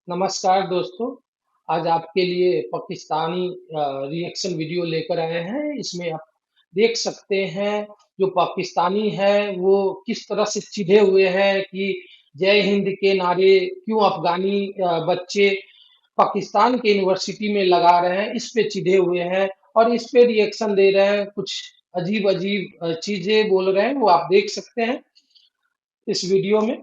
नमस्कार दोस्तों। आज आपके लिए पाकिस्तानी रिएक्शन वीडियो लेकर आए हैं। इसमें आप देख सकते हैं जो पाकिस्तानी है वो किस तरह से चिढ़े हुए हैं कि जय हिंद के नारे क्यों अफगानी बच्चे पाकिस्तान के यूनिवर्सिटी में लगा रहे हैं, इस पे चिढ़े हुए हैं और इस पे रिएक्शन दे रहे हैं। कुछ अजीब अजीब चीजें बोल रहे हैं, वो आप देख सकते हैं इस वीडियो में।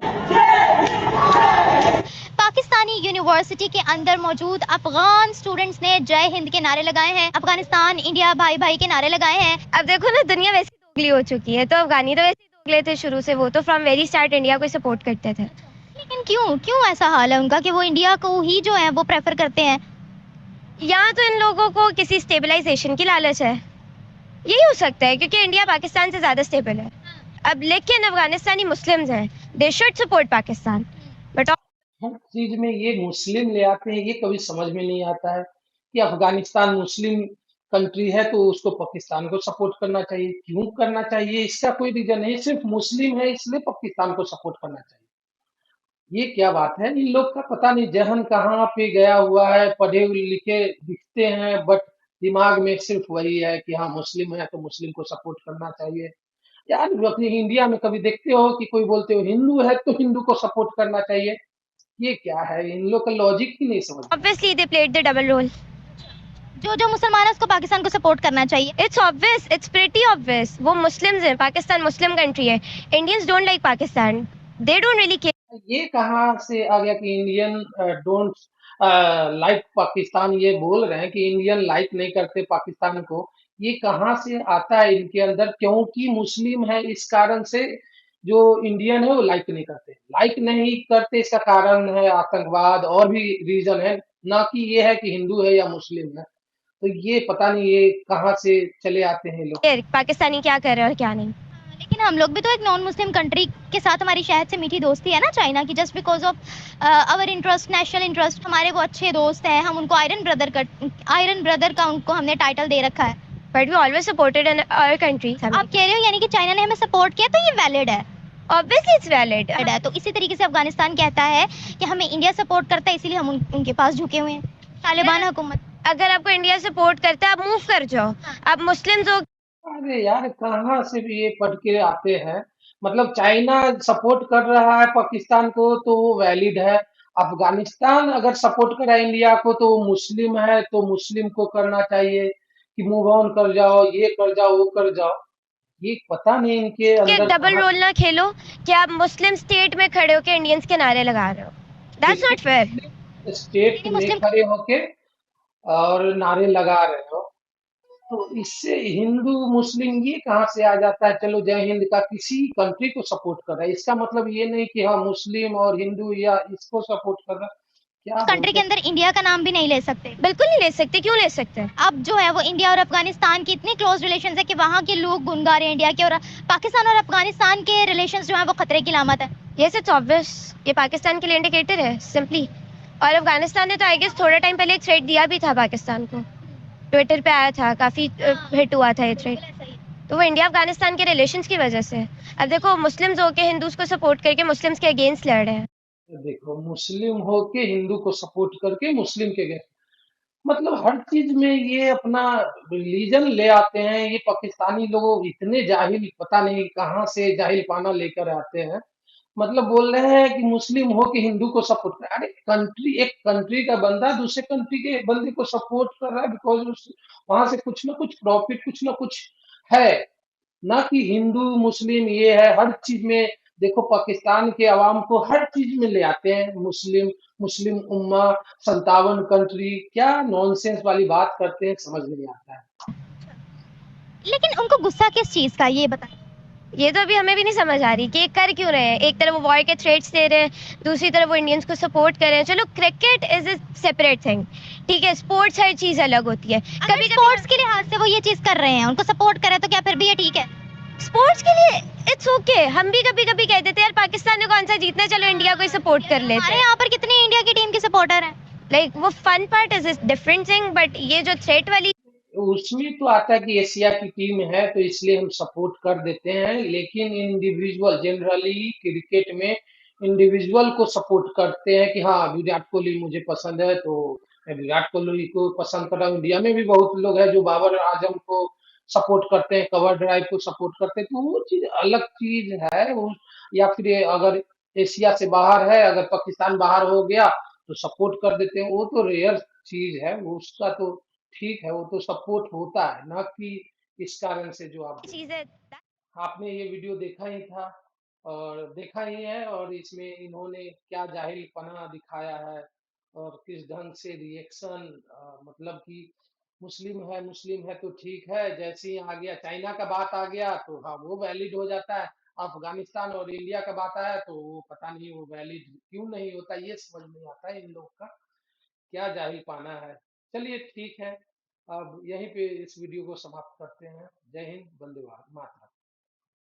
पाकिस्तानी यूनिवर्सिटी के अंदर मौजूद अफगान स्टूडेंट्स ने जय हिंद के नारे लगाए हैं, अफगानिस्तान इंडिया भाई भाई के नारे लगाए हैं। अब देखो ना, दुनिया वैसी दोगली हो चुकी है, तो अफगानी तो वैसे ही दोगले थे शुरू से। वो तो फ्रॉम वेरी स्टार्ट इंडिया को सपोर्ट करते थे। लेकिन क्यों क्यों ऐसा हाल है उनका कि वो इंडिया को ही जो है वो प्रेफर करते हैं? यहाँ तो इन लोगों को किसी स्टेबलाइजेशन की लालच है, यही हो सकता है, क्योंकि इंडिया पाकिस्तान से ज्यादा स्टेबल है। अब लेकिन अफगानिस्तानी मुस्लिम्स हैं, they should support Pakistan, but हर चीज में ये मुस्लिम ले आते हैं, ये कभी समझ में नहीं आता है कि अफगानिस्तान मुस्लिम कंट्री है तो उसको पाकिस्तान को सपोर्ट करना चाहिए। क्यों करना चाहिए, इसका कोई रीजन नहीं, सिर्फ मुस्लिम है इसलिए पाकिस्तान को सपोर्ट करना चाहिए। ये क्या बात है, इन लोग का पता नहीं जहन कहाँ पे गया हुआ है। पढ़े लिखे दिखते हैं बट दिमाग में सिर्फ वही है कि हाँ मुस्लिम है तो मुस्लिम को सपोर्ट करना चाहिए। यार अपनी इंडिया में कभी देखते हो कि कोई बोलते हो हिंदू है तो हिंदू को सपोर्ट करना चाहिए? ये क्या है, इन लोग का लॉजिक ही नहीं समझ में obviously they played the double role. जो जो मुसलमान है उसको पाकिस्तान को सपोर्ट करना चाहिए। It's obvious, it's pretty obvious. वो मुस्लिम्स हैं, पाकिस्तान मुस्लिम कंट्री है। Indians don't like Pakistan, they don't really care. आता। ये कहाँ से आ गया कि इंडियन डोंट लाइक पाकिस्तान? ये बोल रहे हैं कि इंडियन लाइक नहीं करते पाकिस्तान को। ये कहाँ से आता है इनके अंदर? क्योंकि मुस्लिम है इस कारण से जो इंडियन है वो लाइक नहीं करते। लाइक नहीं करते इसका कारण है आतंकवाद और भी रीजन है, ना कि ये है कि हिंदू है या मुस्लिम है। तो ये पता नहीं ये कहाँ से चले आते हैं लोग। पाकिस्तानी क्या कर रहे हैं और क्या नहीं। लेकिन हम लोग भी तो एक नॉन मुस्लिम कंट्री के साथ हमारी शायद से मीठी दोस्ती है ना चाइना की, just because of our interest, national interest. हमारे वो अच्छे दोस्त हैं, हम उनको आयरन ब्रदर का उनको हमने टाइटल दे रखा है। But we always supported in our country. आप कह रहे हो यानी कि चाइना ने हमें सपोर्ट किया तो ये वैलिड है? Obviously it's valid. है तो इसी तरीके से अफगानिस्तान कहता है कि हमें इंडिया सपोर्ट करता है इसीलिए हम उनके पास झुके हुए हैं। तालिबान हुकूमत। अगर आपको इंडिया सपोर्ट करता है, आप मूव कर जाओ। आप मुस्लिम्स हो। अरे यार कहाँ से भी ये पढ़ के आते हैं? मतलब चाइना सपोर्ट कर रहा है पाकिस्तान को तो वो वैलिड है। अफगानिस्तान अगर सपोर्ट करा इंडिया को तो वो मुस्लिम है तो मुस्लिम को करना चाहिए कि मूव ऑन कर जाओ, ये कर जाओ, वो कर जाओ। ये पता नहीं इनके कि अंदर डबल कहाँ रोल ना खेलो कि आप मुस्लिम स्टेट में खड़े होकर इंडियंस के नारे लगा रहे हो। That's not fair. से स्टेट यानी में मुस्लिम खड़े होके और नारे लगा रहे हो तो इससे हिंदू मुस्लिम ये कहाँ से आ जाता है? चलो जय हिंद का किसी कंट्री को सपोर्ट कर रहा है, इसका मतलब ये नहीं कि हाँ मुस्लिम और हिंदू या इसको सपोर्ट कर रहा है। क्या कंट्री बोलते के अंदर इंडिया का नाम भी नहीं ले सकते। बिल्कुल नहीं ले सकते, क्यों ले सकते हैं? अब जो है वो इंडिया और अफगानिस्तान की इतनी क्लोज रिलेशन है कि वहाँ के लोग गुन गा रहे हैं इंडिया के, और पाकिस्तान और अफगानिस्तान के रिलेशन जो है वो खतरे की लामत है। Yes, it's obvious. ये पाकिस्तान के लिए इंडिकेटर है सिंपली। और अफगानिस्तान ने तो आई गेस थोड़ा टाइम पहले एक थ्रेट दिया भी था पाकिस्तान को। ट्विटर पे आया था, काफी हिट हुआ था ये थ्रेट। तो वो इंडिया अफगानिस्तान के रिलेशंस की वजह से। अब देखो, मुस्लिम्स होके हिंदूज को सपोर्ट करके मुस्लिम्स के अगेंस्ट लड़ रहे हैं। हैं? देखो मुस्लिम होके हिंदू को सपोर्ट करके मुस्लिम के गए, मतलब हर चीज में ये अपना रिलीजन ले आते हैं। ये पाकिस्तानी लोग इतने जाहिल, पता नहीं कहाँ से जाहिल पाना लेकर आते हैं। मतलब बोल रहे हैं कि मुस्लिम हो कि हिंदू को सपोर्ट कर। अरे कंट्री, एक कंट्री का बंदा दूसरे कंट्री के बंदे को सपोर्ट कर रहा है बिकॉज वहां से कुछ ना कुछ प्रॉफिट, कुछ ना कुछ है। ना कि हिंदू मुस्लिम ये है हर चीज में। देखो पाकिस्तान के अवाम को हर चीज में ले आते हैं मुस्लिम, मुस्लिम उम्मा, 57 कंट्री, क्या नॉनसेंस वाली बात करते हैं, समझ नहीं आता है। लेकिन उनको गुस्सा किस चीज का ये बताइए। ये तो अभी हमें भी नहीं समझ आ रही कि ये कर क्यों रहे हैं। एक तरफ वो वॉर के थ्रेट्स दे रहे हैं, दूसरी तरफ वो इंडियंस को सपोर्ट कर रहे हैं। चलो, cricket is a separate thing, ठीक है। स्पोर्ट्स हर चीज अलग होती है। अगर कभी स्पोर्ट्स कभी के लिहाज से वो ये चीज कर रहे हैं, उनको सपोर्ट करे तो क्या फिर भी ये ठीक है? स्पोर्ट्स के लिए इट्स ओके। हम भी कभी कभी कहते थे यार पाकिस्तान ने कौन सा जीतना, चलो इंडिया को ही सपोर्ट कर लेते हमारे हैं। यहाँ पर कितने इंडिया की टीम के सपोर्टर हैं? लाइक वो fun part is different thing, but ये जो थ्रेट वाली। उसमें तो आता है कि एशिया की टीम है तो इसलिए हम सपोर्ट कर देते हैं, लेकिन इंडिविजुअल जनरली क्रिकेट में इंडिविजुअल को सपोर्ट करते हैं कि हाँ, विराट कोहली मुझे पसंद है तो मैं विराट कोहली को पसंद कर रहा हूँ। इंडिया में भी बहुत लोग हैं जो बाबर आजम को सपोर्ट करते हैं, कवर ड्राइव को सपोर्ट करते हैं, तो वो चीज़ अलग चीज़ है। वो या फिर ये अगर एशिया से बाहर है, अगर पाकिस्तान बाहर हो गया तो सपोर्ट कर देते हैं, वो तो रेयर चीज़ है, वो उसका तो ठीक है, वो तो सपोर्ट होता है, ना कि इस कारण से जो आप बोल चीज़ रहे है। हैं। आपने ये वीडियो देखा ही था और देखा ही है, और इसमें इन्होंने क्या जाहिलपना दिखाया है और किस ढंग से रिएक्शन, मतलब कि मुस्लिम है तो ठीक है, जैसे ही आ गया चाइना का बात आ गया तो हाँ वो वैलिड हो जाता है। अफगानिस्तान और इंडिया का बात आया तो वो पता नहीं वो वैलिड क्यों नहीं होता, ये समझ नहीं आता है इन लोग का क्या जाहिलपना है। चलिए ठीक है, अब यहीं पे इस वीडियो को समाप्त करते हैं। जय हिंद, वंदे मातरम।